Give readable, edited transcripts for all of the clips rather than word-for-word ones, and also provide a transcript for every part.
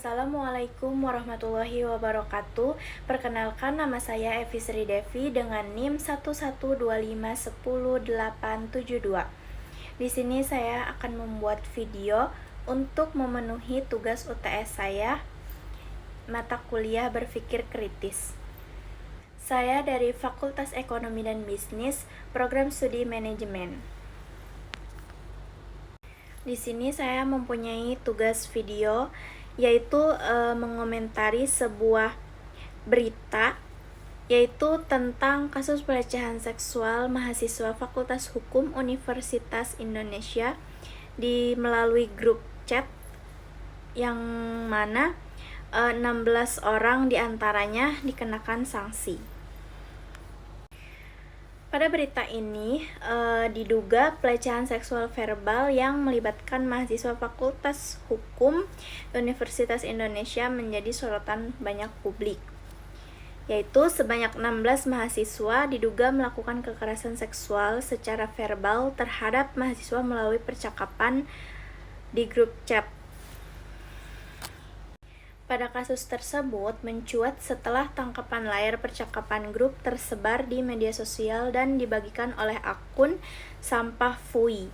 Assalamualaikum warahmatullahi wabarakatuh. Perkenalkan, nama saya Evi Sri Devi dengan NIM 112510872. Di sini saya akan membuat video untuk memenuhi tugas UTS saya, mata kuliah berpikir kritis. Saya dari Fakultas Ekonomi dan Bisnis, Program Studi Manajemen. Di sini saya mempunyai tugas video yaitu mengomentari sebuah berita yaitu tentang kasus pelecehan seksual mahasiswa Fakultas Hukum Universitas Indonesia melalui grup chat yang mana 16 orang diantaranya dikenakan sanksi. Pada berita ini diduga pelecehan seksual verbal yang melibatkan mahasiswa Fakultas Hukum Universitas Indonesia menjadi sorotan banyak publik, yaitu sebanyak 16 mahasiswa diduga melakukan kekerasan seksual secara verbal terhadap mahasiswa melalui percakapan di grup chat. Pada kasus tersebut mencuat setelah tangkapan layar percakapan grup tersebar di media sosial dan dibagikan oleh akun Sampah Fui.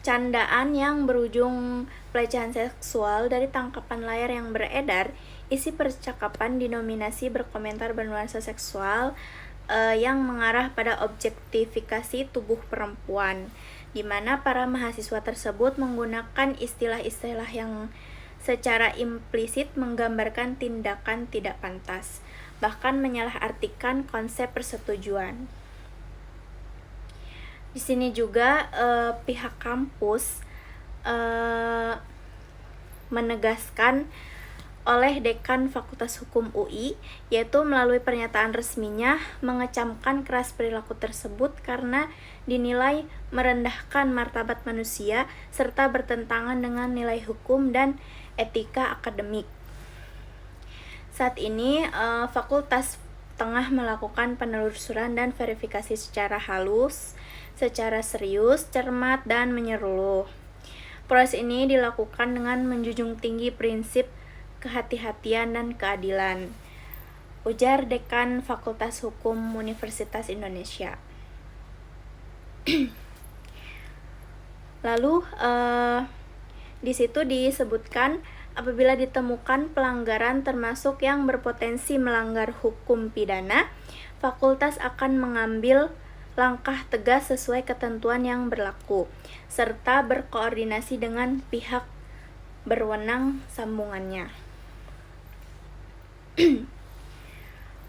Candaan yang berujung pelecehan seksual dari tangkapan layar yang beredar, isi percakapan dinominasi berkomentar bernuansa seksual yang mengarah pada objektifikasi tubuh perempuan, di mana para mahasiswa tersebut menggunakan istilah-istilah yang secara implisit menggambarkan tindakan tidak pantas, bahkan menyalahartikan konsep persetujuan. Di sini juga pihak kampus menegaskan oleh Dekan Fakultas Hukum UI, yaitu melalui pernyataan resminya mengecamkan keras perilaku tersebut karena dinilai merendahkan martabat manusia serta bertentangan dengan nilai hukum dan etika akademik. Saat ini fakultas tengah melakukan penelusuran dan verifikasi secara halus, secara serius, cermat, dan menyeluruh. Proses ini dilakukan dengan menjunjung tinggi prinsip kehati-hatian dan keadilan, ujar Dekan Fakultas Hukum Universitas Indonesia. Lalu di situ disebutkan apabila ditemukan pelanggaran termasuk yang berpotensi melanggar hukum pidana, fakultas akan mengambil langkah tegas sesuai ketentuan yang berlaku serta berkoordinasi dengan pihak berwenang sambungannya.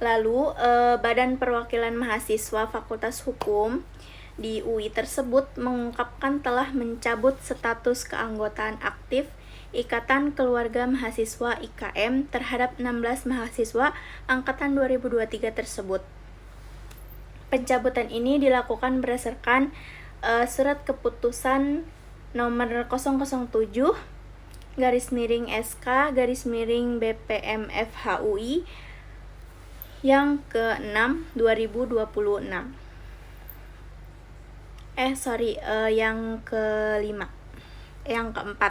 Lalu Badan Perwakilan Mahasiswa Fakultas Hukum di UI tersebut mengungkapkan telah mencabut status keanggotaan aktif Ikatan Keluarga Mahasiswa IKM terhadap 16 mahasiswa angkatan 2023 tersebut. Pencabutan ini dilakukan berdasarkan surat keputusan nomor 001-SK-BPM-FHUI yang ke-6 2026. Yang ke-5. Yang ke-4.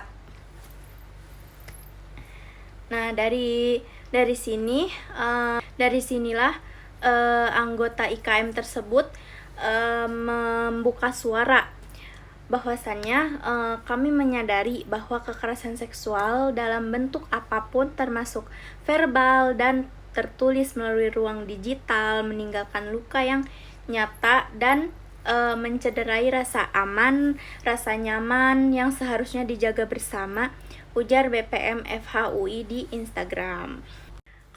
Nah, dari sinilah anggota IKM tersebut membuka suara bahwasannya kami menyadari bahwa kekerasan seksual dalam bentuk apapun termasuk verbal dan tertulis melalui ruang digital meninggalkan luka yang nyata dan mencederai rasa aman, rasa nyaman yang seharusnya dijaga bersama, ujar BPM FHUI di Instagram.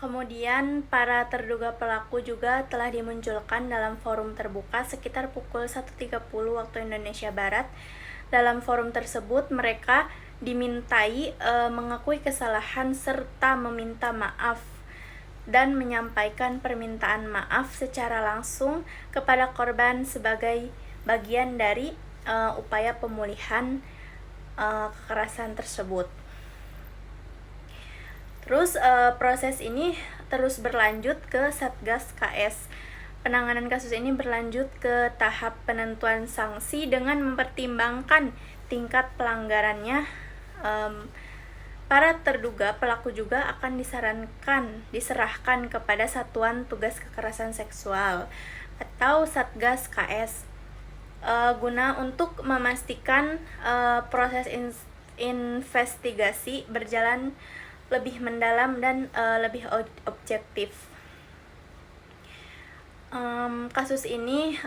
Kemudian para terduga pelaku juga telah dimunculkan dalam forum terbuka sekitar pukul 1.30 waktu Indonesia Barat. Dalam forum tersebut mereka dimintai mengakui kesalahan serta meminta maaf dan menyampaikan permintaan maaf secara langsung kepada korban sebagai bagian dari upaya pemulihan kekerasan tersebut. Terus proses ini terus berlanjut ke Satgas KS. Penanganan kasus ini berlanjut ke tahap penentuan sanksi dengan mempertimbangkan tingkat pelanggarannya para terduga pelaku juga akan diserahkan kepada Satuan Tugas Kekerasan Seksual atau Satgas KS guna untuk memastikan proses investigasi berjalan lebih mendalam dan lebih objektif. Kasus ini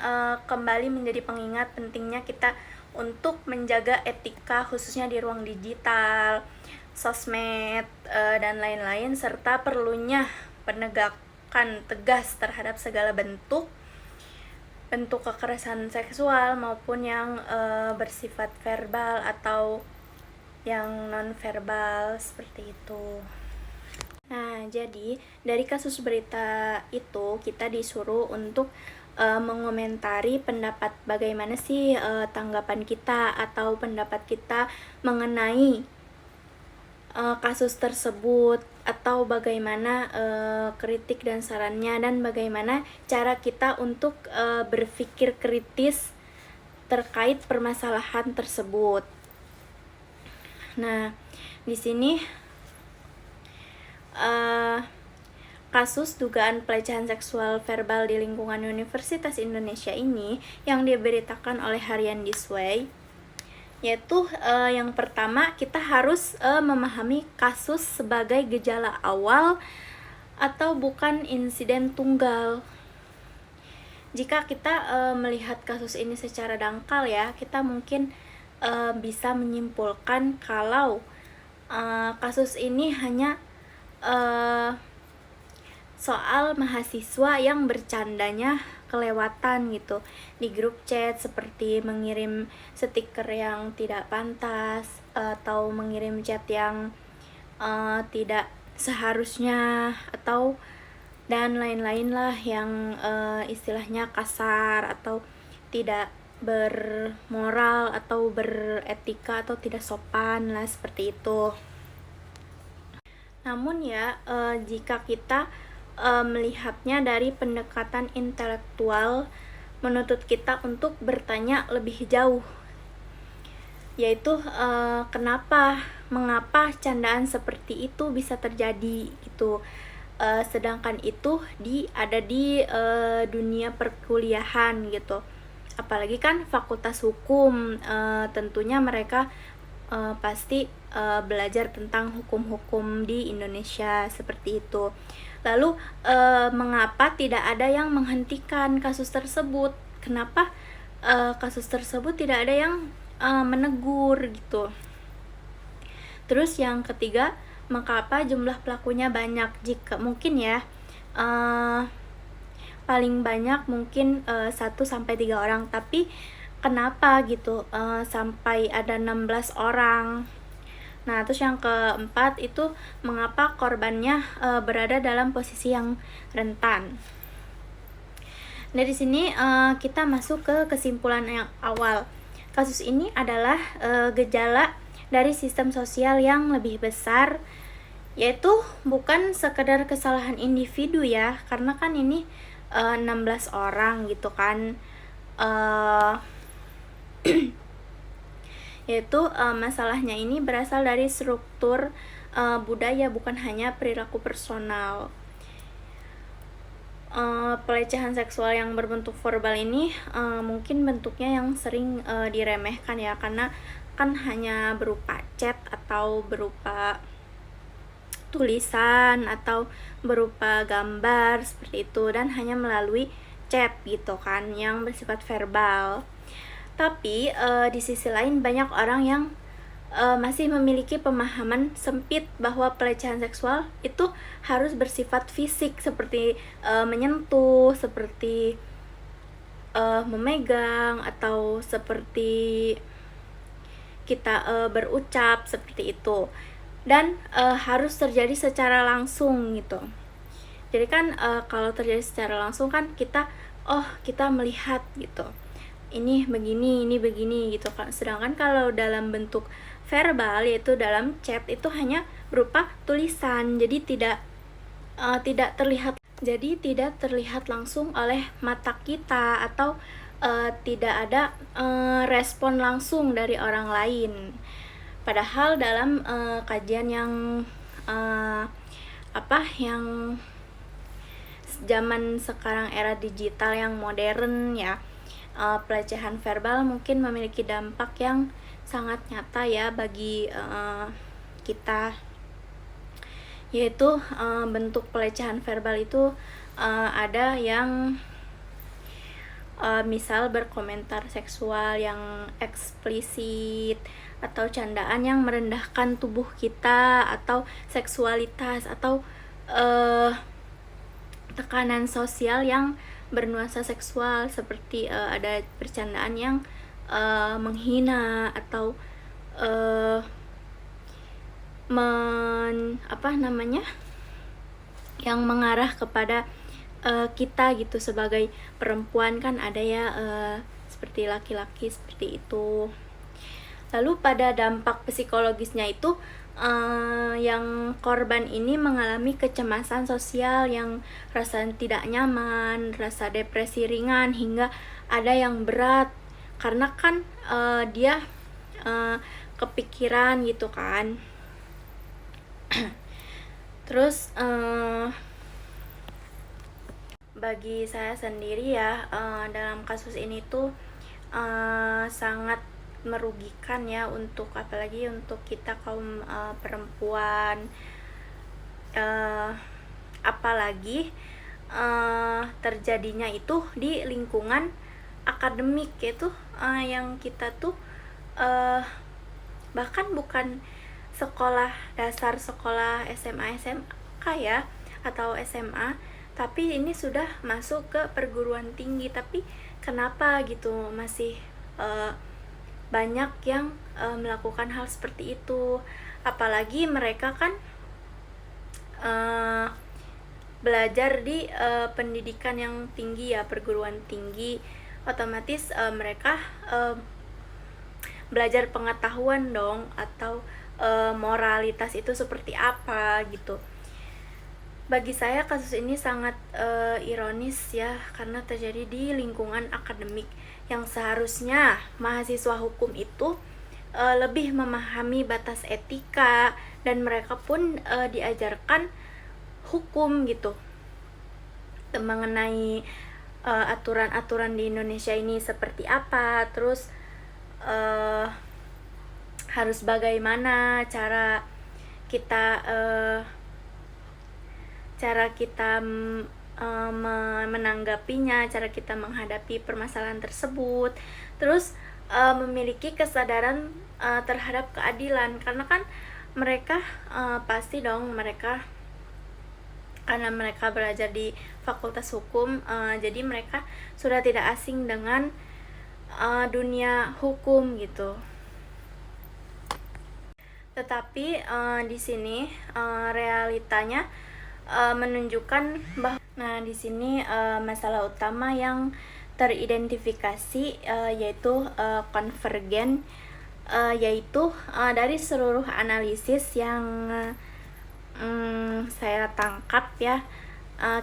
kembali menjadi pengingat pentingnya kita untuk menjaga etika khususnya di ruang digital, sosmed, dan lain-lain, serta perlunya penegakan tegas terhadap segala bentuk kekerasan seksual maupun yang bersifat verbal atau yang non-verbal seperti itu. Nah, jadi dari kasus berita itu kita disuruh untuk mengomentari pendapat bagaimana sih tanggapan kita atau pendapat kita mengenai kasus tersebut, atau bagaimana kritik dan sarannya, dan bagaimana cara kita untuk berpikir kritis terkait permasalahan tersebut. Nah, di sini kasus dugaan pelecehan seksual verbal di lingkungan Universitas Indonesia ini yang diberitakan oleh Harian This Way, yaitu yang pertama kita harus memahami kasus sebagai gejala awal atau bukan insiden tunggal. Jika kita melihat kasus ini secara dangkal ya, kita mungkin bisa menyimpulkan kalau kasus ini hanya soal mahasiswa yang bercandanya kelewatan gitu di grup chat, seperti mengirim stiker yang tidak pantas atau mengirim chat yang tidak seharusnya, atau dan lain-lain lah yang istilahnya kasar atau tidak bermoral atau beretika atau tidak sopan lah, seperti itu. Namun ya, jika kita melihatnya dari pendekatan intelektual, menuntut kita untuk bertanya lebih jauh, yaitu mengapa candaan seperti itu bisa terjadi gitu, sedangkan itu ada di dunia perkuliahan gitu, apalagi kan fakultas hukum, tentunya mereka pasti belajar tentang hukum-hukum di Indonesia seperti itu. Lalu mengapa tidak ada yang menghentikan kasus tersebut? Kenapa kasus tersebut tidak ada yang menegur gitu? Terus yang ketiga, mengapa jumlah pelakunya banyak? Jika mungkin ya paling banyak mungkin 1-3 orang, tapi kenapa gitu sampai ada 16 orang? Nah, terus yang keempat itu mengapa korbannya berada dalam posisi yang rentan. Dari sini kita masuk ke kesimpulan yang awal. Kasus ini adalah gejala dari sistem sosial yang lebih besar, yaitu bukan sekedar kesalahan individu ya, karena kan ini 16 orang gitu kan. Yaitu masalahnya ini berasal dari struktur budaya, bukan hanya perilaku personal. Pelecehan seksual yang berbentuk verbal ini mungkin bentuknya yang sering diremehkan ya, karena kan hanya berupa chat atau berupa tulisan atau berupa gambar seperti itu, dan hanya melalui chat gitu kan yang bersifat verbal. Tapi di sisi lain banyak orang yang masih memiliki pemahaman sempit bahwa pelecehan seksual itu harus bersifat fisik, seperti menyentuh, seperti memegang, atau seperti kita berucap seperti itu, dan harus terjadi secara langsung gitu. Jadi kan kalau terjadi secara langsung kan kita melihat gitu, ini begini gitu kan. Sedangkan kalau dalam bentuk verbal, yaitu dalam chat, itu hanya berupa tulisan, jadi tidak terlihat langsung oleh mata kita, atau tidak ada respon langsung dari orang lain. Padahal dalam kajian yang yang zaman sekarang, era digital yang modern ya, pelecehan verbal mungkin memiliki dampak yang sangat nyata ya bagi kita, yaitu bentuk pelecehan verbal itu ada yang misal berkomentar seksual yang eksplisit, atau candaan yang merendahkan tubuh kita, atau seksualitas, atau tekanan sosial yang bernuansa seksual, seperti ada bercandaan yang menghina atau yang mengarah kepada kita gitu sebagai perempuan, kan ada ya seperti laki-laki seperti itu. Lalu pada dampak psikologisnya itu yang korban ini mengalami kecemasan sosial, yang rasa tidak nyaman, rasa depresi ringan, hingga ada yang berat, karena kan dia kepikiran gitu kan. Terus bagi saya sendiri ya, dalam kasus ini tuh sangat merugikan ya, untuk apalagi untuk kita kaum perempuan, apalagi terjadinya itu di lingkungan akademik, yaitu yang kita tuh bahkan bukan sekolah dasar, sekolah SMA SMK ya, atau SMA, tapi ini sudah masuk ke perguruan tinggi. Tapi kenapa gitu masih banyak yang melakukan hal seperti itu, apalagi mereka kan belajar di pendidikan yang tinggi ya, perguruan tinggi, otomatis mereka belajar pengetahuan dong, atau moralitas itu seperti apa gitu. Bagi saya kasus ini sangat ironis ya, karena terjadi di lingkungan akademik yang seharusnya mahasiswa hukum itu lebih memahami batas etika, dan mereka pun diajarkan hukum gitu, mengenai aturan-aturan di Indonesia ini seperti apa, terus harus bagaimana cara kita menanggapinya, cara kita menghadapi permasalahan tersebut, terus memiliki kesadaran terhadap keadilan, karena kan mereka pasti dong, karena mereka belajar di fakultas hukum, jadi mereka sudah tidak asing dengan dunia hukum gitu. Tetapi di sini realitanya menunjukkan bahwa di sini masalah utama yang teridentifikasi yaitu konvergen, yaitu dari seluruh analisis yang saya tangkap ya,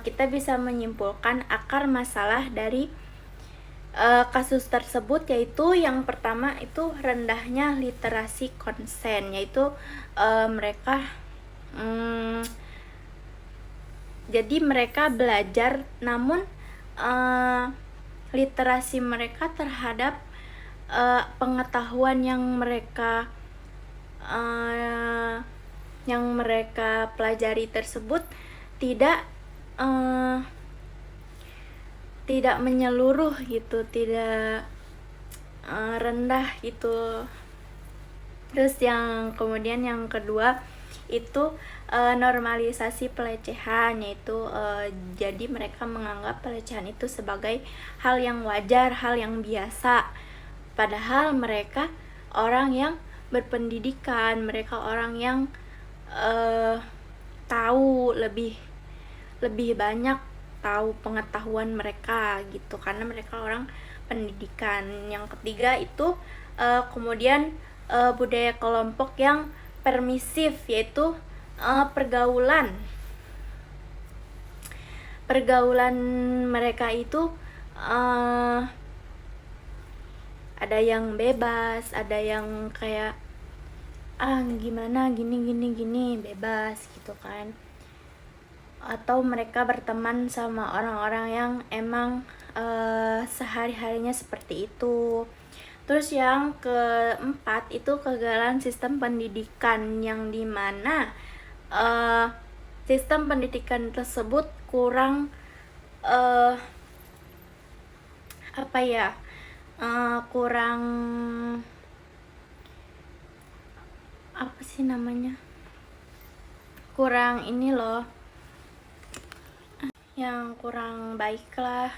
kita bisa menyimpulkan akar masalah dari kasus tersebut, yaitu yang pertama itu rendahnya literasi konsen, yaitu mereka jadi mereka belajar, namun literasi mereka terhadap pengetahuan yang mereka pelajari tersebut tidak menyeluruh gitu, tidak rendah gitu. Terus kemudian yang kedua itu normalisasi pelecehan, yaitu jadi mereka menganggap pelecehan itu sebagai hal yang wajar, hal yang biasa, padahal mereka orang yang berpendidikan, mereka orang yang tahu lebih banyak, tahu pengetahuan mereka gitu, karena mereka orang pendidikan. Yang ketiga itu kemudian budaya kelompok yang permisif, yaitu pergaulan mereka itu ada yang bebas, ada yang kayak gimana gini bebas gitu kan, atau mereka berteman sama orang-orang yang emang sehari-harinya seperti itu. Terus yang keempat itu kegagalan sistem pendidikan, yang dimana uh, sistem pendidikan tersebut kurang uh, apa ya kurang apa sih namanya, kurang ini loh, yang kurang baik lah.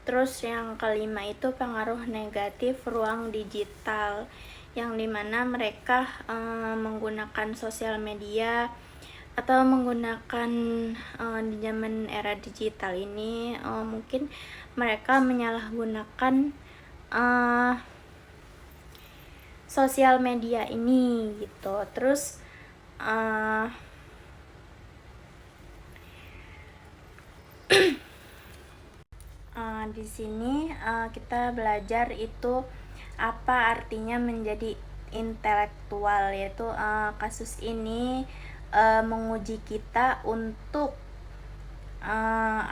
Terus yang kelima itu pengaruh negatif ruang digital, yang dimana mereka menggunakan sosial media atau menggunakan di zaman era digital ini, mungkin mereka menyalahgunakan sosial media ini gitu. Terus di sini kita belajar itu apa artinya menjadi intelektual, yaitu kasus ini menguji kita untuk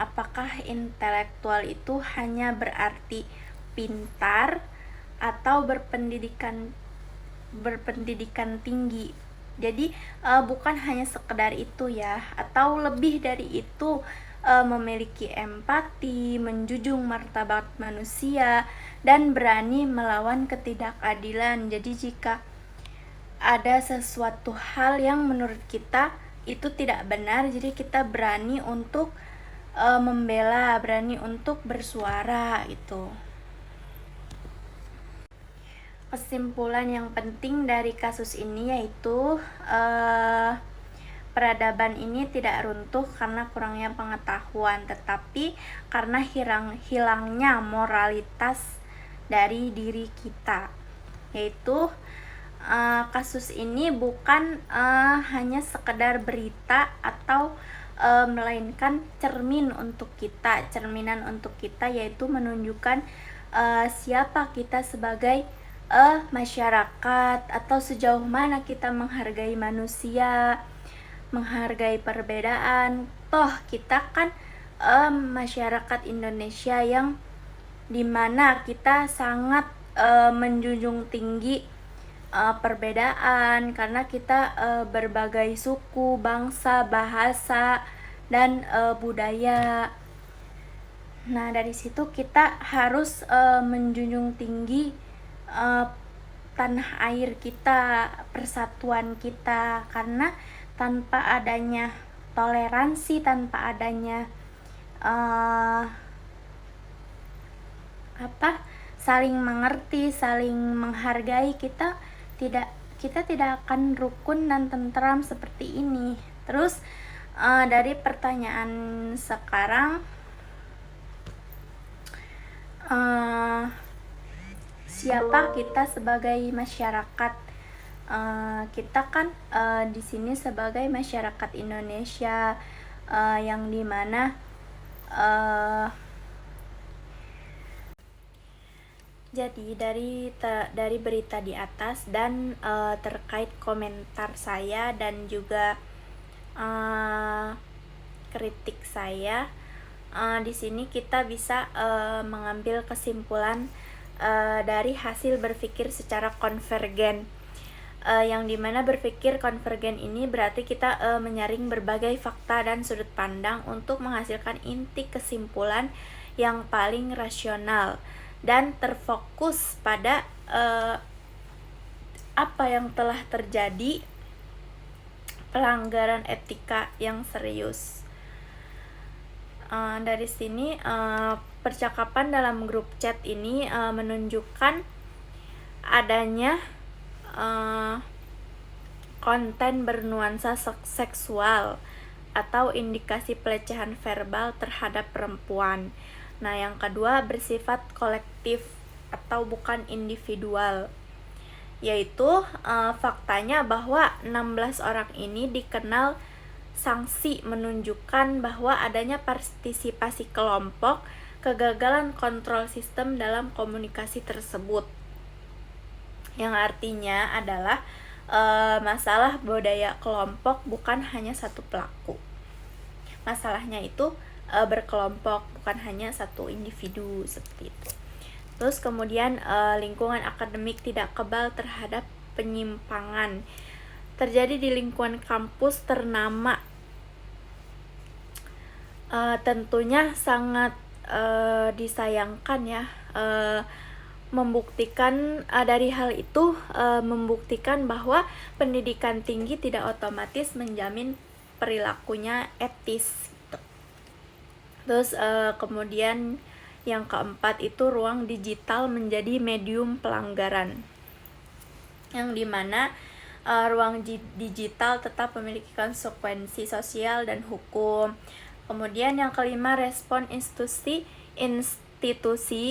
apakah intelektual itu hanya berarti pintar atau berpendidikan tinggi. Jadi bukan hanya sekedar itu ya, atau lebih dari itu, memiliki empati, menjunjung martabat manusia, dan berani melawan ketidakadilan. Jadi jika ada sesuatu hal yang menurut kita itu tidak benar, jadi kita berani untuk membela, berani untuk bersuara itu. Kesimpulan yang penting dari kasus ini yaitu peradaban ini tidak runtuh karena kurangnya pengetahuan, tetapi karena hilangnya moralitas dari diri kita. Yaitu kasus ini bukan hanya sekedar berita atau melainkan cerminan untuk kita, yaitu menunjukkan siapa kita sebagai masyarakat, atau sejauh mana kita menghargai manusia, menghargai perbedaan. Toh kita kan masyarakat Indonesia yang dimana kita sangat menjunjung tinggi perbedaan, karena kita berbagai suku, bangsa, bahasa, dan budaya. Nah, dari situ kita harus menjunjung tinggi tanah air kita, persatuan kita, karena tanpa adanya toleransi, tanpa adanya saling mengerti, saling menghargai, kita tidak akan rukun dan tentram seperti ini. Terus dari pertanyaan sekarang, siapa kita sebagai masyarakat? Kita kan di sini sebagai masyarakat Indonesia, yang dimana jadi dari berita di atas dan terkait komentar saya dan juga kritik saya, di sini kita bisa mengambil kesimpulan dari hasil berpikir secara konvergen, yang dimana berpikir konvergen ini berarti kita menyaring berbagai fakta dan sudut pandang untuk menghasilkan inti kesimpulan yang paling rasional dan terfokus pada apa yang telah terjadi, pelanggaran etika yang serius. Dari sini percakapan dalam grup chat ini menunjukkan adanya konten bernuansa seksual atau indikasi pelecehan verbal terhadap perempuan. Nah, yang kedua bersifat kolektif atau bukan individual, yaitu faktanya bahwa 16 orang ini dikenal sanksi menunjukkan bahwa adanya partisipasi kelompok, kegagalan kontrol sistem dalam komunikasi tersebut, yang artinya adalah masalah budaya kelompok bukan hanya satu pelaku. Masalahnya itu berkelompok, bukan hanya satu individu seperti itu. Terus kemudian lingkungan akademik tidak kebal terhadap penyimpangan. Terjadi di lingkungan kampus ternama. Tentunya sangat disayangkan ya, membuktikan dari hal itu membuktikan bahwa pendidikan tinggi tidak otomatis menjamin perilakunya etis gitu. Terus kemudian yang keempat itu ruang digital menjadi medium pelanggaran, yang dimana ruang digital tetap memiliki konsekuensi sosial dan hukum. Kemudian yang kelima, respon institusi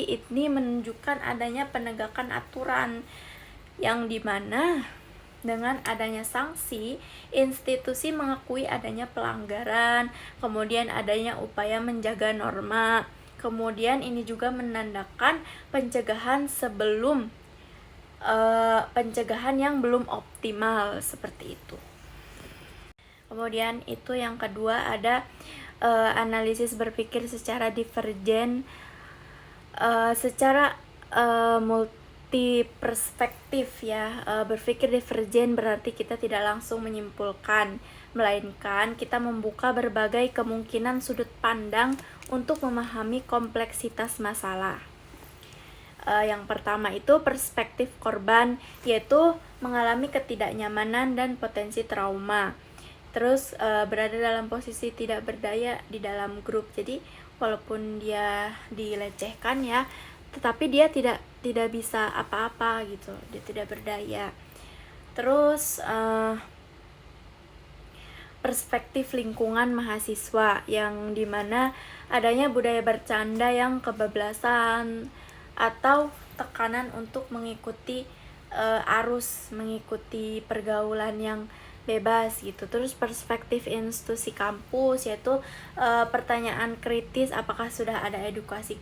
ini menunjukkan adanya penegakan aturan, yang dimana dengan adanya sanksi, institusi mengakui adanya pelanggaran, kemudian adanya upaya menjaga norma. Kemudian ini juga menandakan pencegahan sebelum pencegahan yang belum optimal seperti itu. Kemudian itu yang kedua ada analisis berpikir secara divergen, secara multi perspektif ya. Berpikir divergen berarti kita tidak langsung menyimpulkan, melainkan kita membuka berbagai kemungkinan sudut pandang untuk memahami kompleksitas masalah. Yang pertama itu perspektif korban, yaitu mengalami ketidaknyamanan dan potensi trauma. Terus berada dalam posisi tidak berdaya di dalam grup. Jadi walaupun dia dilecehkan ya, tetapi dia tidak bisa apa-apa gitu. Dia tidak berdaya. Terus perspektif lingkungan mahasiswa, yang dimana adanya budaya bercanda yang kebablasan atau tekanan untuk mengikuti arus, mengikuti pergaulan yang bebas gitu. Terus perspektif institusi kampus, yaitu pertanyaan kritis apakah sudah ada edukasi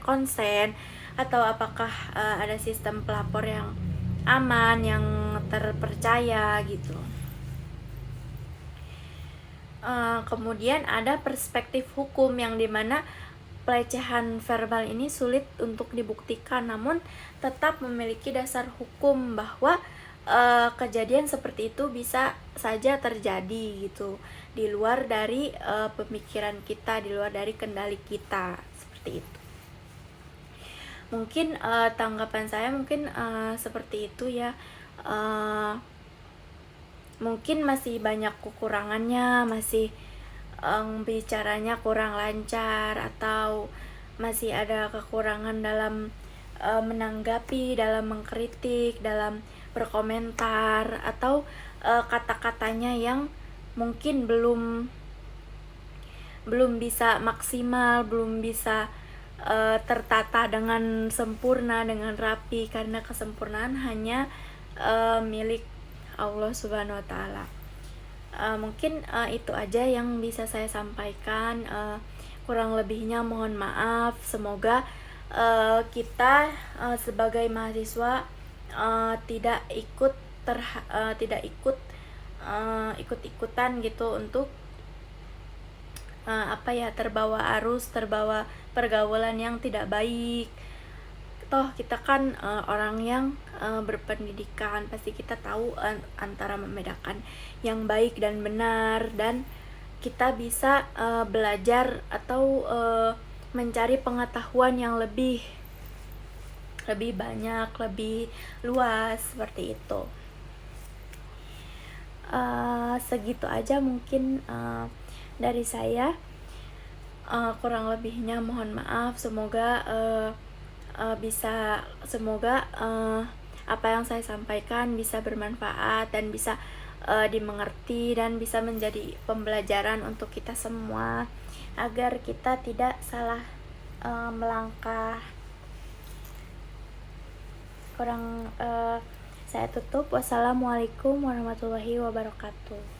konsen atau apakah ada sistem pelapor yang aman, yang terpercaya gitu. Kemudian ada perspektif hukum, yang dimana pelecehan verbal ini sulit untuk dibuktikan, namun tetap memiliki dasar hukum bahwa kejadian seperti itu bisa saja terjadi gitu, di luar dari pemikiran kita, di luar dari kendali kita, seperti itu. Mungkin tanggapan saya mungkin seperti itu ya. Mungkin masih banyak kekurangannya, masih bicaranya kurang lancar, atau masih ada kekurangan dalam menanggapi, dalam mengkritik, dalam berkomentar, atau kata-katanya yang mungkin belum bisa maksimal, belum bisa tertata dengan sempurna, dengan rapi, karena kesempurnaan hanya milik Allah Subhanahu wa Ta'ala. Mungkin itu aja yang bisa saya sampaikan. Kurang lebihnya mohon maaf. Semoga kita sebagai mahasiswa tidak ikut-ikutan gitu untuk terbawa arus, terbawa pergaulan yang tidak baik. Toh kita kan orang yang berpendidikan, pasti kita tahu antara membedakan yang baik dan benar, dan kita bisa belajar atau mencari pengetahuan yang lebih banyak, lebih luas, seperti itu. Segitu aja mungkin dari saya. Kurang lebihnya mohon maaf. Semoga apa yang saya sampaikan bisa bermanfaat dan bisa dimengerti, dan bisa menjadi pembelajaran untuk kita semua, agar kita tidak salah melangkah. Saya tutup. Wassalamualaikum warahmatullahi wabarakatuh.